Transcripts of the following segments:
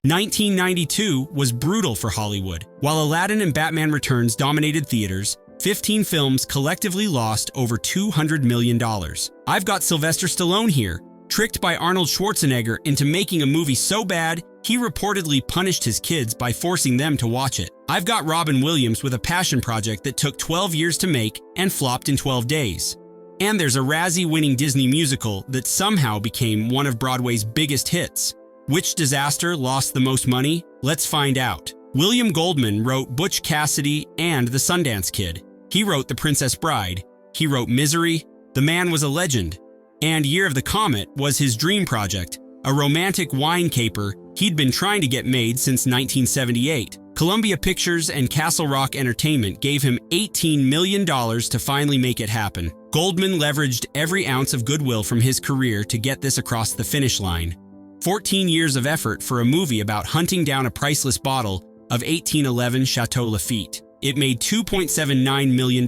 1992 was brutal for Hollywood. While Aladdin and Batman Returns dominated theaters, 15 films collectively lost over $200 million. I've got Sylvester Stallone here, tricked by Arnold Schwarzenegger into making a movie so bad, he reportedly punished his kids by forcing them to watch it. I've got Robin Williams with a passion project that took 12 years to make and flopped in 12 days. And there's a Razzie-winning Disney musical that somehow became one of Broadway's biggest hits. Which disaster lost the most money? Let's find out. William Goldman wrote Butch Cassidy and The Sundance Kid. He wrote The Princess Bride. He wrote Misery. The man was a legend. And Year of the Comet was his dream project, a romantic wine caper he'd been trying to get made since 1978. Columbia Pictures and Castle Rock Entertainment gave him $18 million to finally make it happen. Goldman leveraged every ounce of goodwill from his career to get this across the finish line. 14 years of effort for a movie about hunting down a priceless bottle of 1811 Chateau Lafite. It made $2.79 million.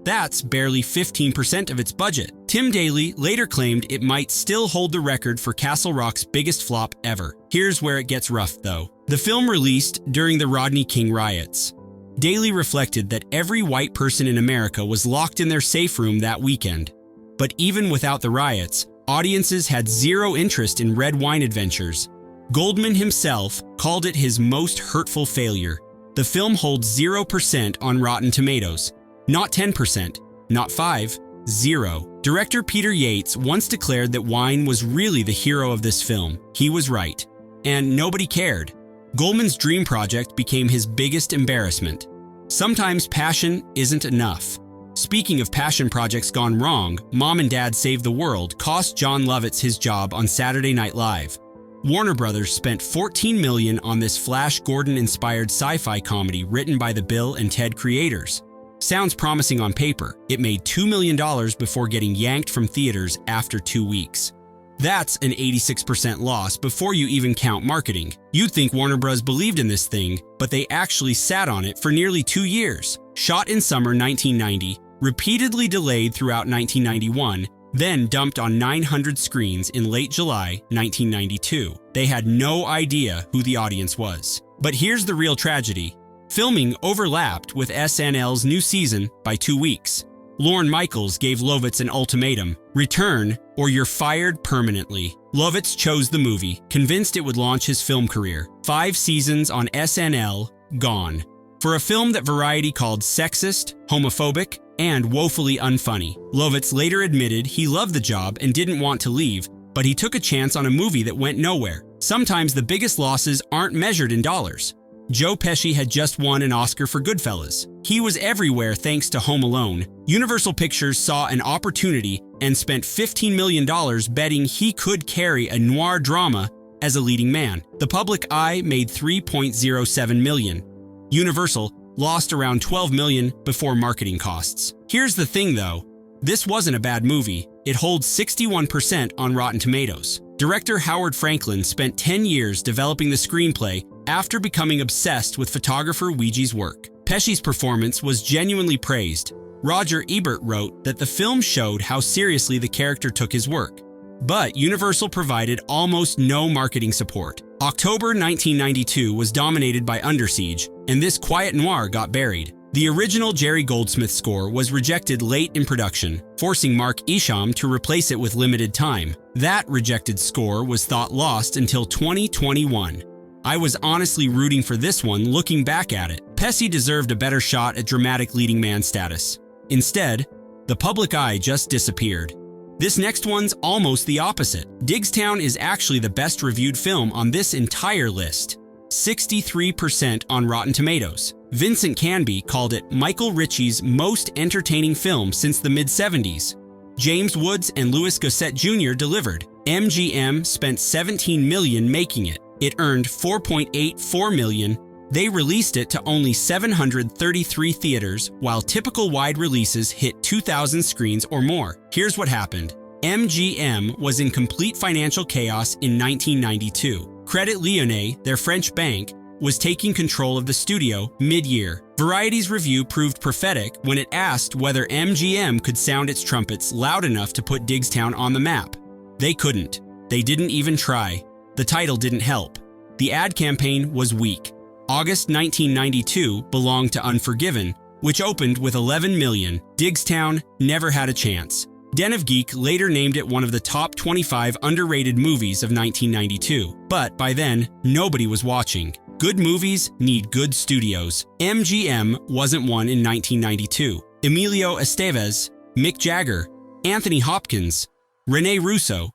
That's barely 15% of its budget. Tim Daly later claimed it might still hold the record for Castle Rock's biggest flop ever. Here's where it gets rough, though. The film released during the Rodney King riots. Daly reflected that every white person in America was locked in their safe room that weekend. But even without the riots, audiences had zero interest in red wine adventures. Goldman himself called it his most hurtful failure. The film holds 0% on Rotten Tomatoes. Not 10%, not 5%, 0%. Director Peter Yates once declared that wine was really the hero of this film. He was right. And nobody cared. Goldman's dream project became his biggest embarrassment. Sometimes passion isn't enough. Speaking of passion projects gone wrong, Mom and Dad Save the World cost John Lovitz his job on Saturday Night Live. Warner Brothers spent $14 million on this Flash Gordon-inspired sci-fi comedy written by the Bill and Ted creators. Sounds promising on paper. It made $2 million before getting yanked from theaters after 2 weeks. That's an 86% loss before you even count marketing. You'd think Warner Bros. Believed in this thing, but they actually sat on it for nearly 2 years. Shot in summer 1990, repeatedly delayed throughout 1991, then dumped on 900 screens in late July 1992. They had no idea who the audience was. But here's the real tragedy. Filming overlapped with SNL's new season by 2 weeks. Lorne Michaels gave Lovitz an ultimatum: return or you're fired permanently. Lovitz chose the movie, convinced it would launch his film career. 5 seasons on SNL, gone. For a film that Variety called sexist, homophobic, and woefully unfunny. Lovitz later admitted he loved the job and didn't want to leave, but he took a chance on a movie that went nowhere. Sometimes the biggest losses aren't measured in dollars. Joe Pesci had just won an Oscar for Goodfellas. He was everywhere thanks to Home Alone. Universal Pictures saw an opportunity and spent $15 million betting he could carry a noir drama as a leading man. The Public Eye made $3.07 million. Universal lost around $12 million before marketing costs. Here's the thing though, this wasn't a bad movie. It holds 61% on Rotten Tomatoes. Director Howard Franklin spent 10 years developing the screenplay after becoming obsessed with photographer Weegee's work. Pesci's performance was genuinely praised. Roger Ebert wrote that the film showed how seriously the character took his work. But Universal provided almost no marketing support. October 1992 was dominated by Under Siege, and this quiet noir got buried. The original Jerry Goldsmith score was rejected late in production, forcing Mark Isham to replace it with limited time. That rejected score was thought lost until 2021. I was honestly rooting for this one looking back at it. Pesci deserved a better shot at dramatic leading man status. Instead, The Public Eye just disappeared. This next one's almost the opposite. Diggstown is actually the best reviewed film on this entire list. 63% on Rotten Tomatoes. Vincent Canby called it Michael Ritchie's most entertaining film since the mid-70s. James Woods and Louis Gossett Jr. delivered. MGM spent $17 million making it. It earned $4.84 million. They released it to only 733 theaters, while typical wide releases hit 2,000 screens or more. Here's what happened. MGM was in complete financial chaos in 1992. Credit Lyonnais, their French bank, was taking control of the studio mid-year. Variety's review proved prophetic when it asked whether MGM could sound its trumpets loud enough to put Diggstown on the map. They couldn't. They didn't even try. The title didn't help. The ad campaign was weak. August 1992 belonged to Unforgiven, which opened with 11 million. Diggstown never had a chance. Den of Geek later named it one of the top 25 underrated movies of 1992, but by then, nobody was watching. Good movies need good studios. MGM wasn't one in 1992. Emilio Estevez, Mick Jagger, Anthony Hopkins, Rene Russo.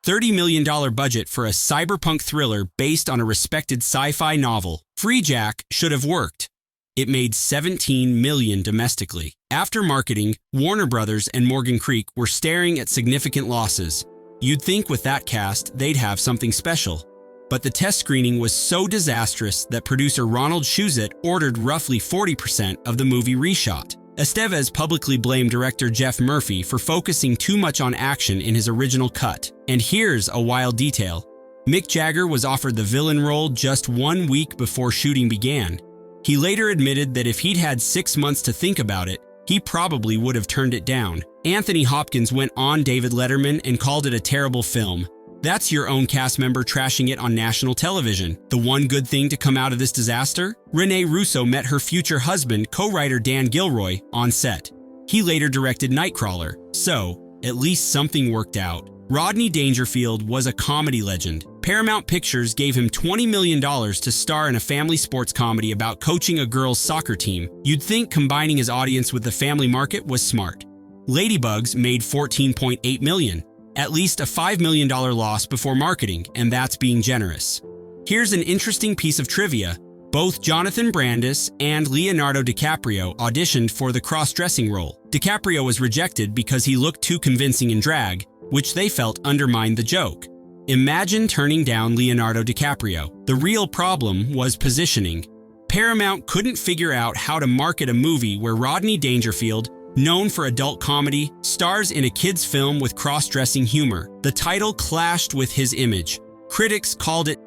$30 million budget for a cyberpunk thriller based on a respected sci-fi novel. Freejack should have worked. It made $17 million domestically. After marketing, Warner Brothers and Morgan Creek were staring at significant losses. You'd think with that cast, they'd have something special. But the test screening was so disastrous that producer Ronald Shusett ordered roughly 40% of the movie reshot. Estevez publicly blamed director Jeff Murphy for focusing too much on action in his original cut. And here's a wild detail. Mick Jagger was offered the villain role just 1 week before shooting began. He later admitted that if he'd had 6 months to think about it, he probably would have turned it down. Anthony Hopkins went on David Letterman and called it a terrible film. That's your own cast member trashing it on national television. The one good thing to come out of this disaster? Rene Russo met her future husband, co-writer Dan Gilroy, on set. He later directed Nightcrawler, so at least something worked out. Rodney Dangerfield was a comedy legend. Paramount Pictures gave him $20 million to star in a family sports comedy about coaching a girls' soccer team. You'd think combining his audience with the family market was smart. Ladybugs made $14.8 million. At least a $5 million loss before marketing, and that's being generous. Here's an interesting piece of trivia. Both Jonathan Brandis and Leonardo DiCaprio auditioned for the cross-dressing role. DiCaprio was rejected because he looked too convincing in drag, which they felt undermined the joke. Imagine turning down Leonardo DiCaprio. The real problem was positioning. Paramount couldn't figure out how to market a movie where Rodney Dangerfield, known for adult comedy, stars in a kids' film with cross-dressing humor. The title clashed with his image. Critics called it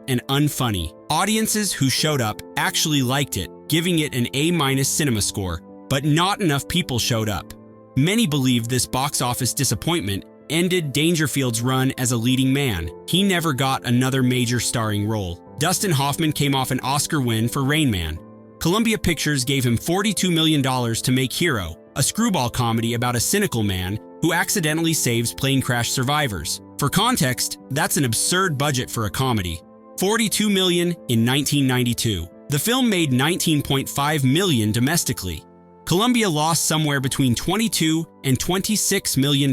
an unfunny. Audiences who showed up actually liked it, giving it an A- cinema score, but not enough people showed up. Many believe this box office disappointment ended Dangerfield's run as a leading man. He never got another major starring role. Dustin Hoffman came off an Oscar win for Rain Man. Columbia Pictures gave him $42 million to make Hero, a screwball comedy about a cynical man who accidentally saves plane crash survivors. For context, that's an absurd budget for a comedy. $42 million in 1992. The film made $19.5 million domestically. Columbia lost somewhere between $22 and $26 million.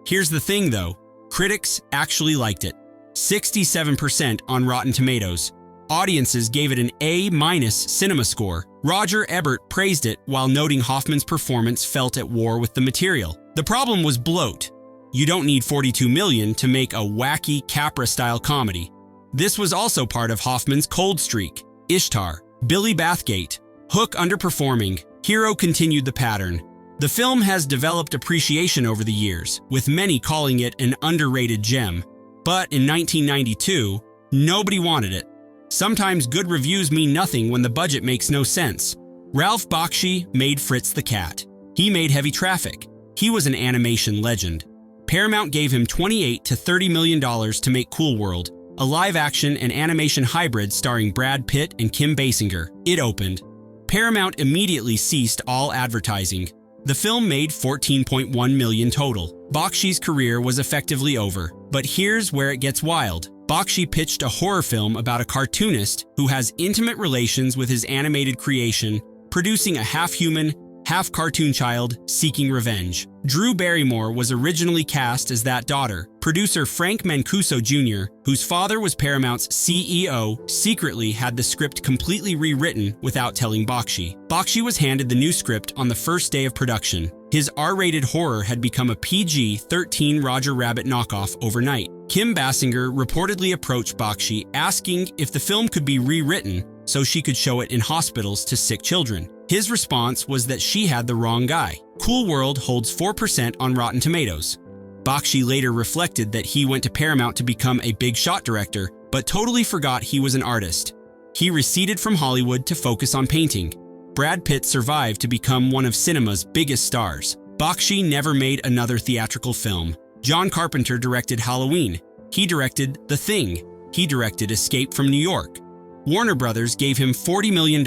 Here's the thing though, critics actually liked it. 67% on Rotten Tomatoes. Audiences gave it an A- cinema score. Roger Ebert praised it while noting Hoffman's performance felt at war with the material. The problem was bloat. You don't need $42 million to make a wacky Capra-style comedy. This was also part of Hoffman's cold streak. Ishtar, Billy Bathgate, Hook underperforming, Hero continued the pattern. The film has developed appreciation over the years, with many calling it an underrated gem. But in 1992, nobody wanted it. Sometimes good reviews mean nothing when the budget makes no sense. Ralph Bakshi made Fritz the Cat. He made Heavy Traffic. He was an animation legend. Paramount gave him $28 to $30 million to make Cool World, a live-action and animation hybrid starring Brad Pitt and Kim Basinger. It opened. Paramount immediately ceased all advertising. The film made $14.1 million total. Bakshi's career was effectively over. But here's where it gets wild. Bakshi pitched a horror film about a cartoonist who has intimate relations with his animated creation, producing a half-human, half-cartoon child seeking revenge. Drew Barrymore was originally cast as that daughter. Producer Frank Mancuso Jr., whose father was Paramount's CEO, secretly had the script completely rewritten without telling Bakshi. Bakshi was handed the new script on the first day of production. His R-rated horror had become a PG-13 Roger Rabbit knockoff overnight. Kim Basinger reportedly approached Bakshi asking if the film could be rewritten so she could show it in hospitals to sick children. His response was that she had the wrong guy. Cool World holds 4% on Rotten Tomatoes. Bakshi later reflected that he went to Paramount to become a big shot director, but totally forgot he was an artist. He receded from Hollywood to focus on painting. Brad Pitt survived to become one of cinema's biggest stars. Bakshi never made another theatrical film. John Carpenter directed Halloween. He directed The Thing. he directed Escape from New York. Warner Brothers gave him $40 million,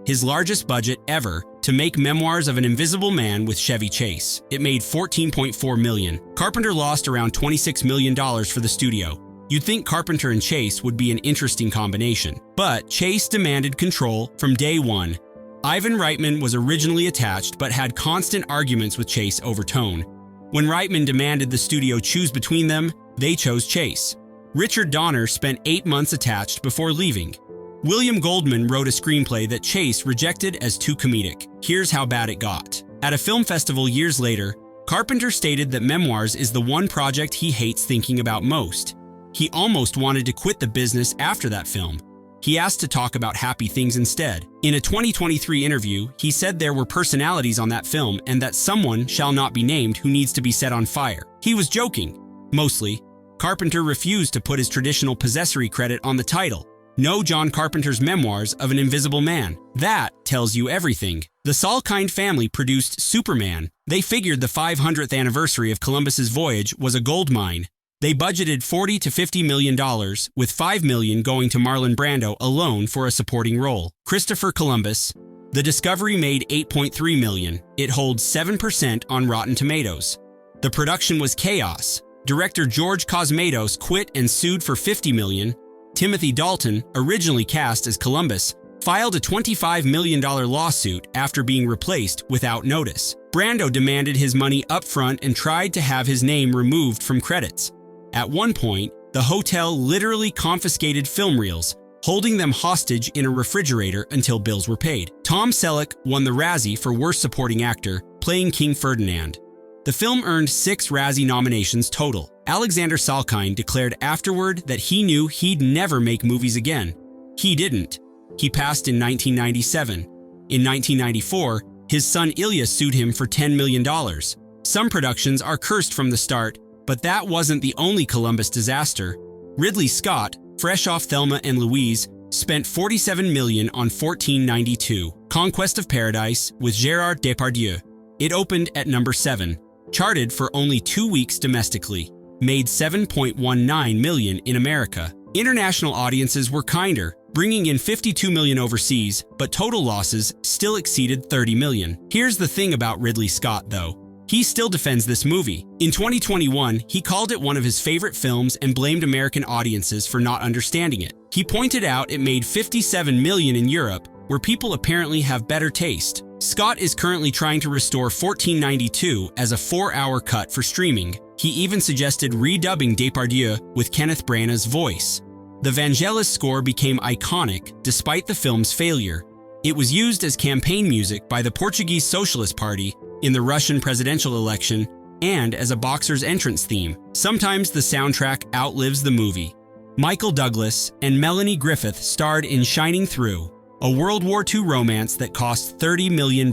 his largest budget ever, to make Memoirs of an Invisible Man with Chevy Chase. It made $14.4 million. Carpenter lost around $26 million for the studio. You'd think Carpenter and Chase would be an interesting combination, but Chase demanded control from day one. Ivan Reitman was originally attached but had constant arguments with Chase over tone. When Reitman demanded the studio choose between them, they chose Chase. Richard Donner spent 8 months attached before leaving. William Goldman wrote a screenplay that Chase rejected as too comedic. Here's how bad it got. At a film festival years later, Carpenter stated that Memoirs is the one project he hates thinking about most. He almost wanted to quit the business after that film. He asked to talk about happy things instead. In a 2023 interview, he said there were personalities on that film and that someone shall not be named who needs to be set on fire. He was joking. Mostly, Carpenter refused to put his traditional possessory credit on the title. No John Carpenter's Memoirs of an Invisible Man. That tells you everything. The Salkind family produced Superman. They figured the 500th anniversary of Columbus's voyage was a gold mine. They budgeted $40 to $50 million, with $5 million going to Marlon Brando alone for a supporting role. Christopher Columbus. The Discovery made $8.3 million. It holds 7% on Rotten Tomatoes. The production was chaos. Director George Cosmatos quit and sued for $50 million. Timothy Dalton, originally cast as Columbus, filed a $25 million lawsuit after being replaced without notice. Brando demanded his money up front and tried to have his name removed from credits. At one point, the hotel literally confiscated film reels, holding them hostage in a refrigerator until bills were paid. Tom Selleck won the Razzie for Worst Supporting Actor, playing King Ferdinand. The film earned 6 Razzie nominations total. Alexander Salkind declared afterward that he knew he'd never make movies again. He didn't. He passed in 1997. In 1994, his son Ilya sued him for $10 million. Some productions are cursed from the start, but that wasn't the only Columbus disaster. Ridley Scott, fresh off Thelma and Louise, spent $47 million on 1492, Conquest of Paradise with Gérard Depardieu. It opened at number 7, charted for only 2 weeks domestically, made $7.19 million in America. International audiences were kinder, bringing in $52 million overseas, but total losses still exceeded $30 million. Here's the thing about Ridley Scott, though. He still defends this movie. In 2021, he called it one of his favorite films and blamed American audiences for not understanding it. He pointed out it made $57 million in Europe, where people apparently have better taste. Scott is currently trying to restore 1492 as a 4-hour cut for streaming. He even suggested redubbing Depardieu with Kenneth Branagh's voice. The Vangelis score became iconic despite the film's failure. It was used as campaign music by the Portuguese Socialist Party in the Russian presidential election and as a boxer's entrance theme. Sometimes the soundtrack outlives the movie. Michael Douglas and Melanie Griffith starred in Shining Through, a World War II romance that cost $30 million.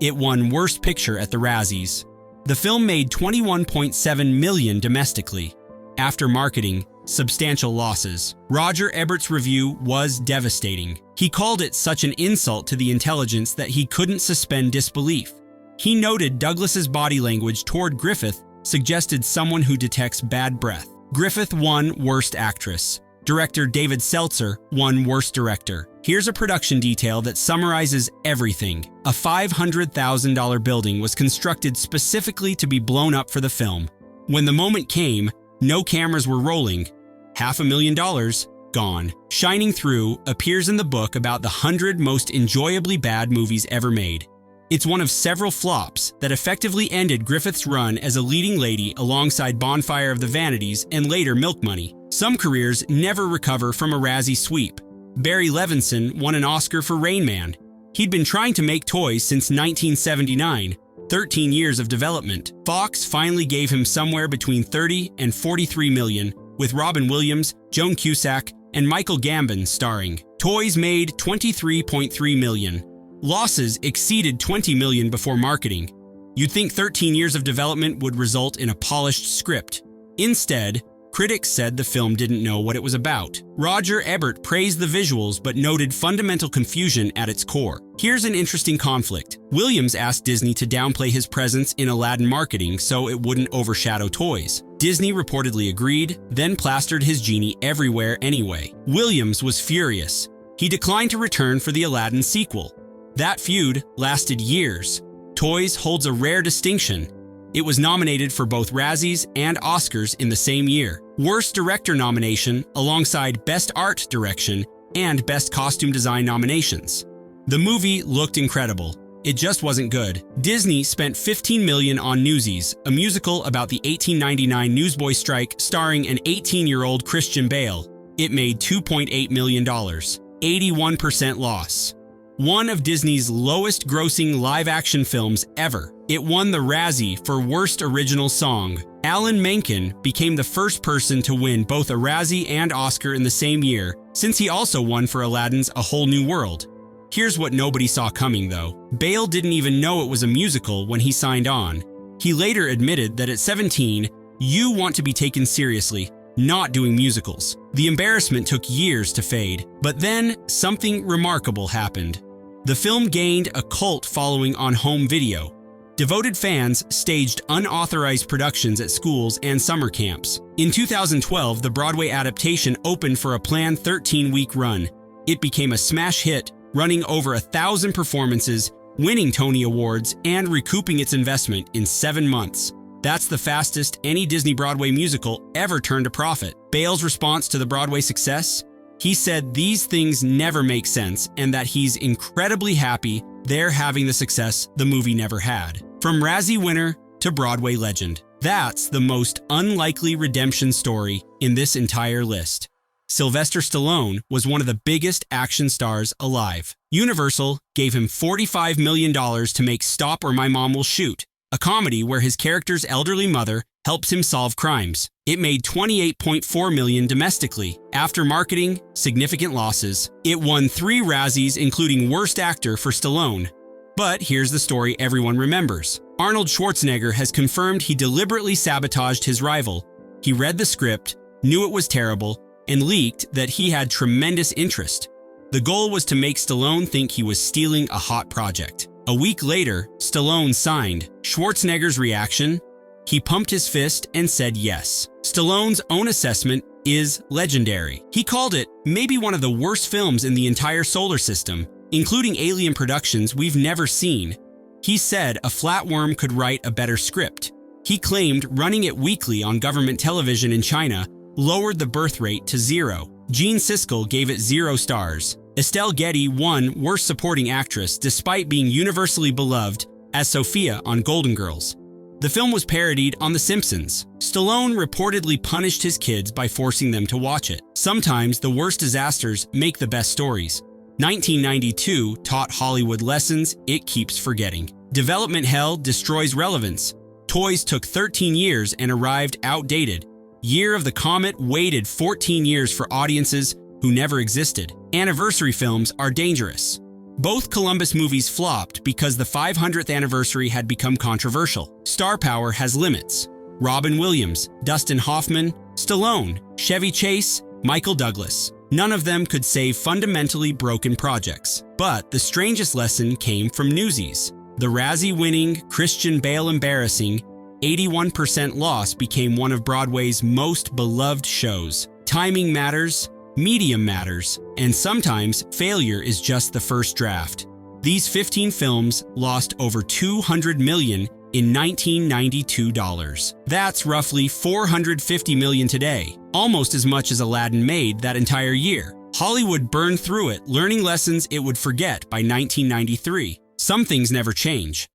It won Worst Picture at the Razzies. The film made $21.7 million domestically. After marketing, substantial losses. Roger Ebert's review was devastating. He called it such an insult to the intelligence that he couldn't suspend disbelief. He noted Douglas's body language toward Griffith suggested someone who detects bad breath. Griffith won Worst Actress. Director David Seltzer won Worst Director. Here's a production detail that summarizes everything. A $500,000 building was constructed specifically to be blown up for the film. When the moment came, no cameras were rolling. $500,000 gone. Shining Through appears in the book about the 100 most enjoyably bad movies ever made. It's one of several flops that effectively ended Griffith's run as a leading lady alongside Bonfire of the Vanities and later Milk Money. Some careers never recover from a Razzie sweep. Barry Levinson won an Oscar for Rain Man. He'd been trying to make toys since 1979, 13 years of development. Fox finally gave him somewhere between $30 and $43 million, with Robin Williams, Joan Cusack, and Michael Gambon starring. Toys made $23.3 million. Losses exceeded $20 million before marketing. You'd think 13 years of development would result in a polished script. Instead, Critics said the film didn't know what it was about. Roger Ebert praised the visuals but noted fundamental confusion at its core. Here's an interesting conflict. Williams asked Disney to downplay his presence in Aladdin marketing so it wouldn't overshadow toys. Disney reportedly agreed, then plastered his genie everywhere anyway. Williams was furious. He declined to return for the Aladdin sequel. That feud lasted years. Toys holds a rare distinction. It was nominated for both Razzies and Oscars in the same year. Worst Director nomination alongside Best Art Direction and Best Costume Design nominations. The movie looked incredible. It just wasn't good. Disney spent $15 million on Newsies, a musical about the 1899 newsboy strike starring an 18-year-old Christian Bale. It made $2.8 million, 81% loss. One of Disney's lowest-grossing live-action films ever. It won the Razzie for Worst Original Song. Alan Menken became the first person to win both a Razzie and Oscar in the same year, since he also won for Aladdin's A Whole New World. Here's what nobody saw coming, though. Bale didn't even know it was a musical when he signed on. He later admitted that at 17, you want to be taken seriously, not doing musicals. The embarrassment took years to fade, but then something remarkable happened. The film gained a cult following on home video. Devoted fans staged unauthorized productions at schools and summer camps. In 2012, the Broadway adaptation opened for a planned 13-week run. It became a smash hit, running over 1,000 performances, winning Tony Awards, and recouping its investment in 7 months. That's the fastest any Disney Broadway musical ever turned a profit. Bale's response to the Broadway success? He said these things never make sense and that he's incredibly happy they're having the success the movie never had. From Razzie winner to Broadway legend. That's the most unlikely redemption story in this entire list. Sylvester Stallone was one of the biggest action stars alive. Universal gave him $45 million to make Stop or My Mom Will Shoot, a comedy where his character's elderly mother helps him solve crimes. It made $28.4 million domestically. After marketing, significant losses. It won 3 Razzies, including Worst Actor for Stallone. But here's the story everyone remembers. Arnold Schwarzenegger has confirmed he deliberately sabotaged his rival. He read the script, knew it was terrible, and leaked that he had tremendous interest. The goal was to make Stallone think he was stealing a hot project. A week later, Stallone signed. Schwarzenegger's reaction? He pumped his fist and said yes. Stallone's own assessment is legendary. He called it maybe one of the worst films in the entire solar system, including alien productions we've never seen. He said a flatworm could write a better script. He claimed running it weekly on government television in China lowered the birth rate to 0. Gene Siskel gave it 0 stars. Estelle Getty won Worst Supporting Actress despite being universally beloved as Sophia on Golden Girls. The film was parodied on The Simpsons. Stallone reportedly punished his kids by forcing them to watch it. Sometimes the worst disasters make the best stories. 1992 taught Hollywood lessons it keeps forgetting. Development hell destroys relevance. Toys took 13 years and arrived outdated. Year of the Comet waited 14 years for audiences who never existed. Anniversary films are dangerous. Both Columbus movies flopped because the 500th anniversary had become controversial. Star power has limits. Robin Williams, Dustin Hoffman, Stallone, Chevy Chase, Michael Douglas. None of them could save fundamentally broken projects. But the strangest lesson came from Newsies. The Razzie-winning, Christian Bale embarrassing, 81% loss became one of Broadway's most beloved shows. Timing matters, medium matters, and sometimes failure is just the first draft. These 15 films lost over $200 million in 1992 dollars. That's roughly $450 million today, almost as much as Aladdin made that entire year. Hollywood burned through it, learning lessons it would forget by 1993. Some things never change.